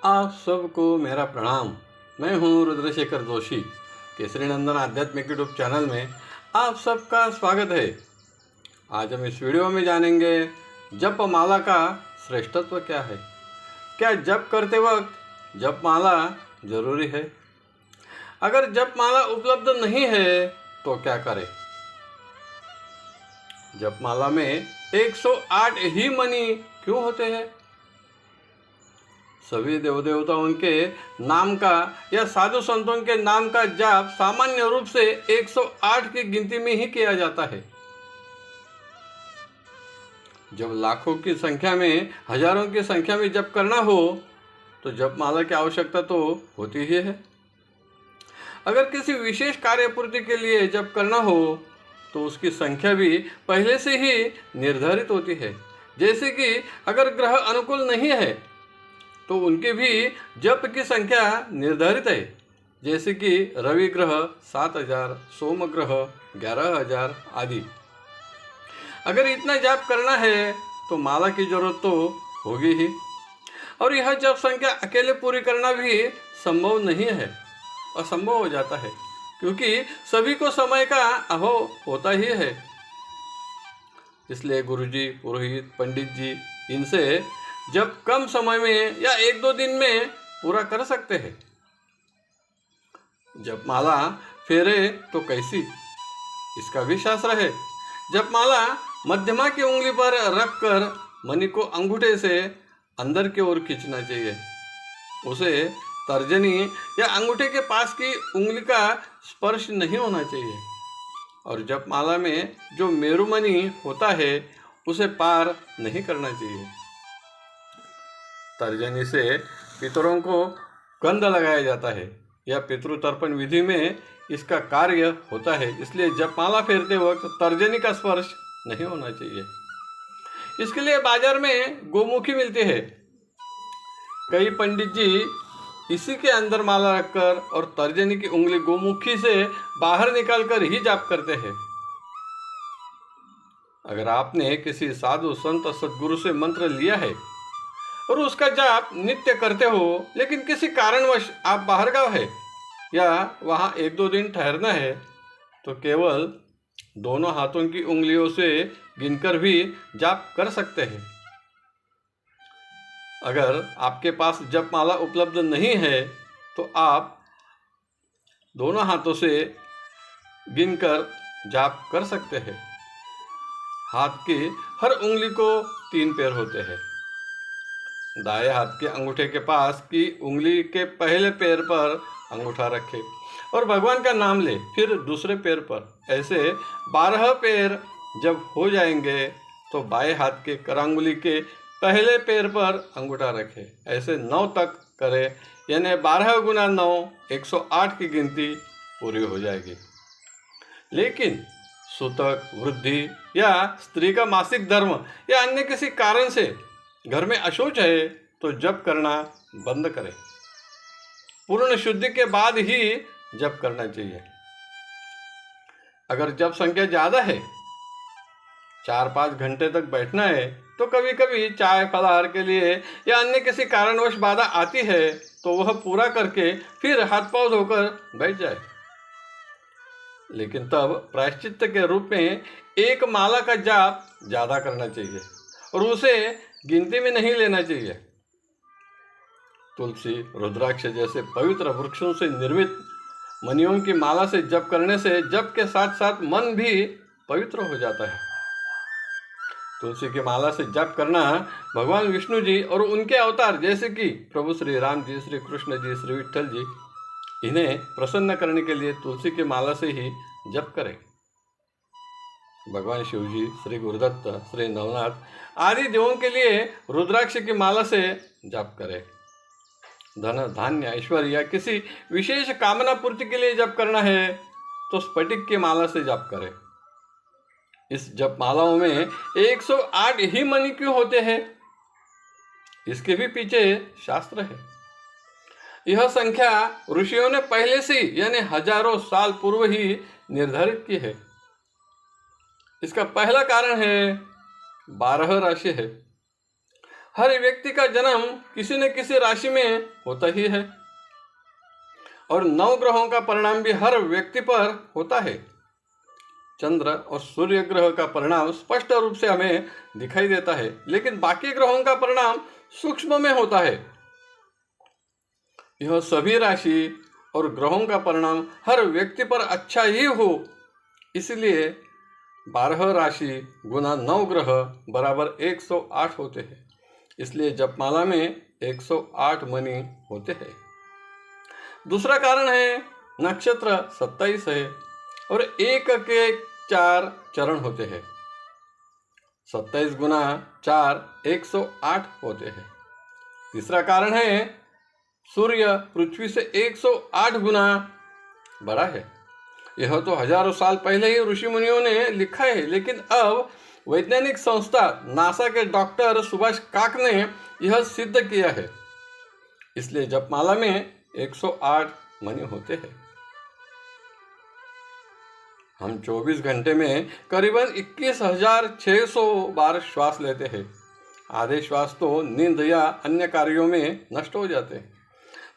आप सबको मेरा प्रणाम। मैं हूं रुद्रशेखर जोशी। केसरी नंदन आध्यात्मिक यूट्यूब चैनल में आप सबका स्वागत है। आज हम इस वीडियो में जानेंगे जप माला का श्रेष्ठत्व क्या है। क्या जप करते वक्त जप माला जरूरी है? अगर जप माला उपलब्ध नहीं है तो क्या करें? जप माला में 108 ही मणि क्यों होते हैं? सभी देव देवताओं के नाम का या साधु संतों के नाम का जाप सामान्य रूप से 108 की गिनती में ही किया जाता है। जब लाखों की संख्या में, हजारों की संख्या में जप करना हो तो जप माला की आवश्यकता तो होती ही है। अगर किसी विशेष कार्य पूर्ति के लिए जप करना हो तो उसकी संख्या भी पहले से ही निर्धारित होती है। जैसे कि अगर ग्रह अनुकूल नहीं है तो उनकी भी जप की संख्या निर्धारित है। जैसे कि रवि ग्रह 7000, सोम ग्रह 11000 आदि। अगर इतना जप करना है तो माला की जरूरत तो होगी ही। और यह जप संख्या अकेले पूरी करना भी संभव नहीं है, असंभव हो जाता है, क्योंकि सभी को समय का अभाव होता ही है। इसलिए गुरुजी, पुरोहित, पंडित जी इनसे जब कम समय में या 1-2 दिन में पूरा कर सकते हैं। जप माला फेरे तो कैसी, इसका भी शास्त्र है। जप माला मध्यमा की उंगली पर रखकर मणि को अंगूठे से अंदर की ओर खींचना चाहिए। उसे तर्जनी या अंगूठे के पास की उंगली का स्पर्श नहीं होना चाहिए। और जप माला में जो मेरुमणि होता है उसे पार नहीं करना चाहिए। तर्जनी से पितरों को गंध लगाया जाता है या पितृतर्पण विधि में इसका कार्य होता है। इसलिए जप माला फेरते वक्त तर्जनी का स्पर्श नहीं होना चाहिए। इसके लिए बाजार में गोमुखी मिलती है। कई पंडित जी इसी के अंदर माला रखकर और तर्जनी की उंगली गोमुखी से बाहर निकालकर ही जाप करते हैं। अगर आपने किसी साधु संत सद्गुरु से मंत्र लिया है और उसका जाप नित्य करते हो, लेकिन किसी कारणवश आप बाहर गाँव है या वहाँ 1-2 दिन ठहरना है, तो केवल दोनों हाथों की उंगलियों से गिनकर भी जाप कर सकते हैं। अगर आपके पास जप माला उपलब्ध नहीं है तो आप दोनों हाथों से गिनकर जाप कर सकते हैं। हाथ की हर उंगली को 3 पैर होते हैं। दाएं हाथ के अंगूठे के पास की उंगली के पहले पैर पर अंगूठा रखें और भगवान का नाम ले, फिर दूसरे पैर पर। ऐसे 12 पैर जब हो जाएंगे तो बाएं हाथ के करांगुली के पहले पैर पर अंगूठा रखें। ऐसे 9 तक करें, यानी 12 गुना 9 108 की गिनती पूरी हो जाएगी। लेकिन सूतक, वृद्धि या स्त्री का मासिक धर्म या अन्य किसी कारण से घर में अशौच है तो जप करना बंद करें। पूर्ण शुद्धि के बाद ही जप करना चाहिए। अगर जप संख्या ज़्यादा है, 4-5 घंटे तक बैठना है, तो कभी कभी चाय फलाहार के लिए या अन्य किसी कारणवश बाधा आती है तो वह पूरा करके फिर हाथ पांव धोकर बैठ जाए। लेकिन तब प्रायश्चित्त के रूप में एक माला का जाप ज़्यादा करना चाहिए और उसे गिनती में नहीं लेना चाहिए। तुलसी, रुद्राक्ष जैसे पवित्र वृक्षों से निर्मित मणियों की माला से जप करने से जप के साथ साथ मन भी पवित्र हो जाता है। तुलसी की माला से जप करना भगवान विष्णु जी और उनके अवतार जैसे कि प्रभु श्री राम जी, श्री कृष्ण जी, श्री विठ्ठल जी, इन्हें प्रसन्न करने के लिए तुलसी की माला से ही जप करें। भगवान शिव जी, श्री गुरुदत्त, श्री नवनाथ आदि देवों के लिए रुद्राक्ष की माला से जप करें। धन, धान्य, ऐश्वर्य या किसी विशेष कामना पूर्ति के लिए जप करना है तो स्फटिक की माला से जप करें। इस जप मालाओं में 108 ही मणि क्यों होते हैं, इसके भी पीछे शास्त्र है। यह संख्या ऋषियों ने पहले से यानी हजारों साल पूर्व ही निर्धारित की है। इसका पहला कारण है 12 राशि है। हर व्यक्ति का जन्म किसी न किसी राशि में होता ही है और 9 ग्रहों का परिणाम भी हर व्यक्ति पर होता है। चंद्र और सूर्य ग्रह का परिणाम स्पष्ट रूप से हमें दिखाई देता है, लेकिन बाकी ग्रहों का परिणाम सूक्ष्म में होता है। यह सभी राशि और ग्रहों का परिणाम हर व्यक्ति पर अच्छा ही हो, इसलिए 12 राशि गुना 9 ग्रह बराबर 108 होते हैं। इसलिए जपमाला में 108 मणि होते हैं। दूसरा कारण है नक्षत्र 27 है और 1 के 4 चरण होते हैं। 27 गुना 4 108 होते हैं। तीसरा कारण है सूर्य पृथ्वी से 108 गुना बड़ा है। यह तो हजारों साल पहले ही ऋषि मुनियों ने लिखा है, लेकिन अब वैज्ञानिक संस्था नासा के डॉक्टर सुभाष काक ने यह सिद्ध किया है। इसलिए जपमाला में 108 मणि होते हैं। हम 24 घंटे में करीबन 21,600 बार श्वास लेते हैं। आधे श्वास तो नींद या अन्य कार्यों में नष्ट हो जाते हैं,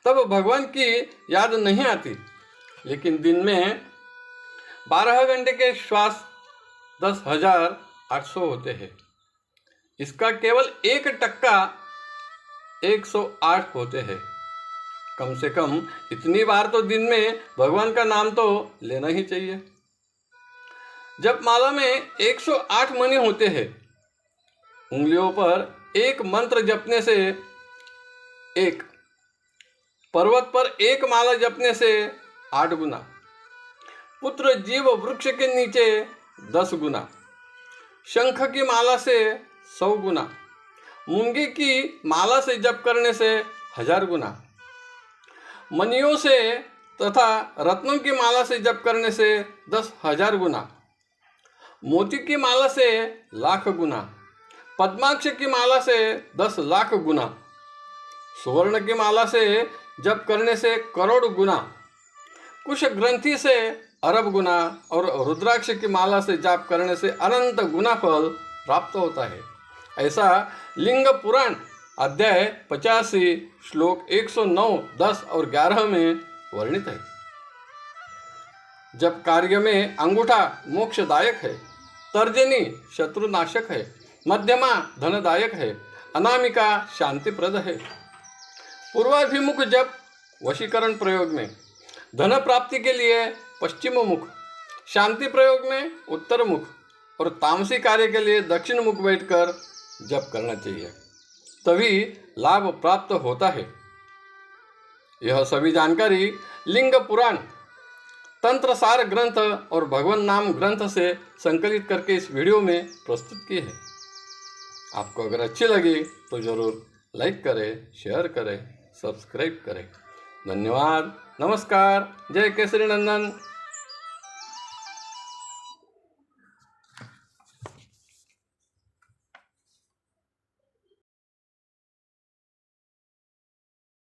तब भगवान की याद नहीं आती। लेकिन दिन में 12 घंटे के श्वास 10,800 होते हैं। इसका केवल 1% 108 होते हैं। कम से कम इतनी बार तो दिन में भगवान का नाम तो लेना ही चाहिए। जपमाला में 108 मणि होते हैं। उंगलियों पर एक मंत्र जपने से 1, पर्वत पर एक माला जपने से 8 गुना, पुत्र जीव वृक्ष के नीचे 10 गुना, शंख की माला से 100 गुना, मूंगी की माला से जप करने से 1000 गुना, मणियों से तथा रत्नों की माला से जप करने से 10,000 गुना, मोती की माला से 1,00,000 गुना, पद्माक्ष की माला से 10,00,000 गुना, सुवर्ण की माला से जप करने से करोड़ गुना, कुश ग्रंथि से अरब गुना और रुद्राक्ष की माला से जाप करने से अनंत गुना फल प्राप्त होता है। ऐसा लिंग पुराण अध्याय 85 श्लोक 109, 10 और 11 में वर्णित है। जब कार्य में अंगूठा मोक्षदायक है, तर्जनी शत्रुनाशक है, मध्यमा धनदायक है, अनामिका शांतिप्रद है। पूर्वाभिमुख जप वशीकरण प्रयोग में, धन प्राप्ति के लिए पश्चिम मुख, शांति प्रयोग में उत्तर मुख और तामसी कार्य के लिए दक्षिण मुख बैठकर जप करना चाहिए, तभी लाभ प्राप्त होता है। यह सभी जानकारी लिंग पुराण, तंत्र सार ग्रंथ और भगवान नाम ग्रंथ से संकलित करके इस वीडियो में प्रस्तुत की है। आपको अगर अच्छी लगी तो ज़रूर लाइक करें, शेयर करें, सब्सक्राइब करें। धन्यवाद। नमस्कार। जय केसरी नंदन।